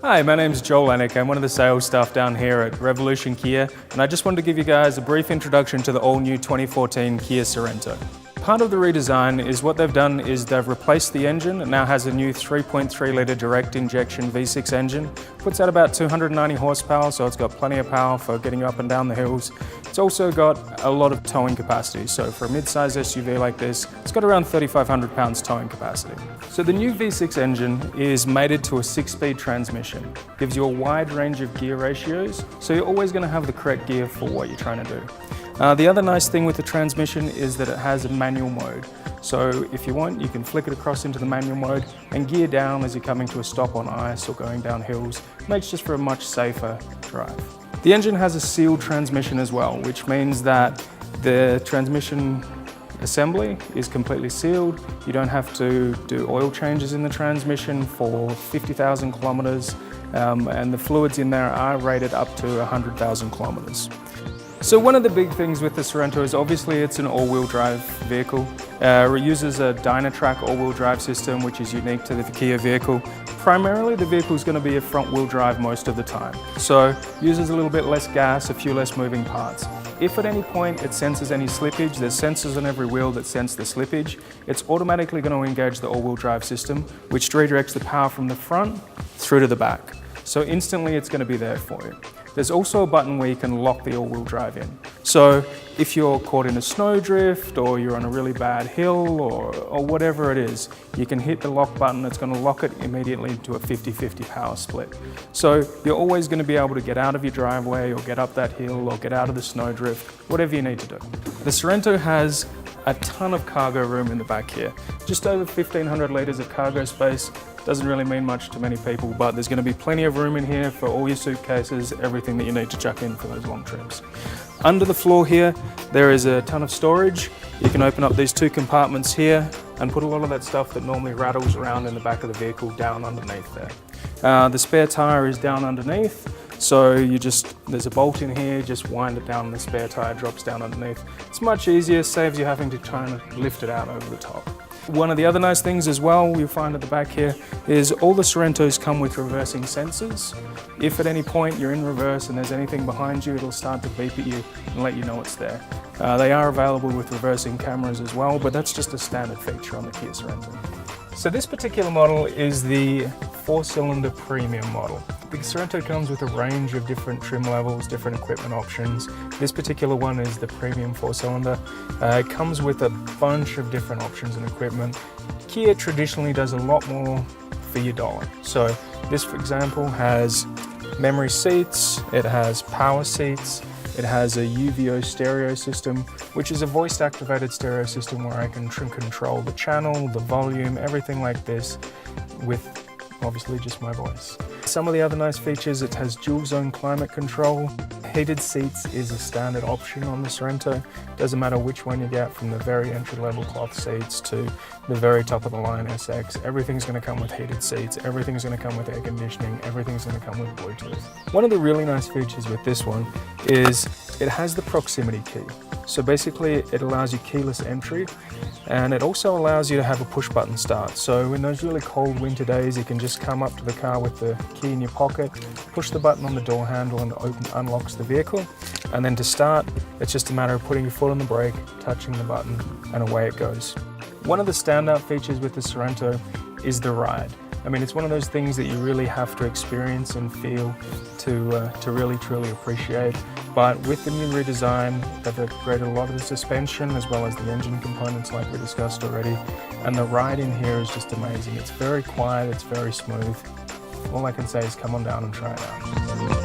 Hi, my name's Joel Anick. I'm one of the sales staff down here at Revolution Kia, and I just wanted to give you guys a brief introduction to the all-new 2014 Kia Sorento. Part of the redesign is what they've done is they've replaced the engine. It now has a new 3.3 litre direct injection V6 engine. Puts out about 290 horsepower, so it's got plenty of power for getting you up and down the hills. It's also got a lot of towing capacity, so for a mid-size SUV like this, it's got around 3,500 pounds towing capacity. So the new V6 engine is mated to a 6-speed transmission. Gives you a wide range of gear ratios, so you're always going to have the correct gear for what you're trying to do. The other nice thing with the transmission is that it has a manual mode. So if you want, you can flick it across into the manual mode and gear down as you're coming to a stop on ice or going down hills. Makes just for a much safer drive. The engine has a sealed transmission as well, which means that the transmission assembly is completely sealed. You don't have to do oil changes in the transmission for 50,000 kilometers, and the fluids in there are rated up to 100,000 kilometers. So one of the big things with the Sorento is obviously it's an all-wheel drive vehicle. It uses a Dynatrac all-wheel drive system, which is unique to the Kia vehicle. Primarily the vehicle is going to be a front-wheel drive most of the time. So uses a little bit less gas, a few less moving parts. If at any point it senses any slippage, there's sensors on every wheel that sense the slippage, it's automatically going to engage the all-wheel drive system, which redirects the power from the front through to the back. So instantly it's going to be there for you. There's also a button where you can lock the all-wheel drive in. So if you're caught in a snowdrift or you're on a really bad hill or whatever it is, you can hit the lock button. It's going to lock it immediately to a 50-50 power split. So you're always going to be able to get out of your driveway or get up that hill or get out of the snowdrift, whatever you need to do. The Sorento has a ton of cargo room in the back here. Just over 1,500 litres of cargo space. Doesn't really mean much to many people, but there's going to be plenty of room in here for all your suitcases, everything that you need to chuck in for those long trips. Under the floor here, there is a ton of storage. You can open up these two compartments here and put a lot of that stuff that normally rattles around in the back of the vehicle down underneath there. The spare tyre is down underneath, so there's a bolt in here, just wind it down and the spare tyre drops down underneath. It's much easier, saves you having to try and lift it out over the top. One of the other nice things as well you'll find at the back here is all the Sorentos come with reversing sensors. If at any point you're in reverse and there's anything behind you, it'll start to beep at you and let you know it's there. They are available with reversing cameras as well, but that's just a standard feature on the Kia Sorento. So this particular model is the 4-cylinder premium model. The Sorento comes with a range of different trim levels, different equipment options. This particular one is the premium 4-cylinder. It comes with a bunch of different options and equipment. Kia traditionally does a lot more for your dollar. So this, for example, has memory seats, it has power seats, it has a UVO stereo system, which is a voice-activated stereo system where I can control the channel, the volume, everything like this with obviously just my voice. Some of the other nice features, it has dual zone climate control. Heated seats is a standard option on the Sorento. Doesn't matter which one you get, from the very entry-level cloth seats to the very top of the line SX. Everything's going to come with heated seats, everything's going to come with air conditioning, everything's going to come with Bluetooth. One of the really nice features with this one is it has the proximity key. So basically it allows you keyless entry, and it also allows you to have a push button start. So in those really cold winter days, you can just come up to the car with the key in your pocket, push the button on the door handle and it unlocks the vehicle. And then to start, it's just a matter of putting your foot on the brake, touching the button, and away it goes. One of the standout features with the Sorento is the ride. I mean, it's one of those things that you really have to experience and feel to really truly appreciate. But with the new redesign, they've upgraded a lot of the suspension as well as the engine components like we discussed already. And the ride in here is just amazing. It's very quiet, it's very smooth. All I can say is come on down and try it out.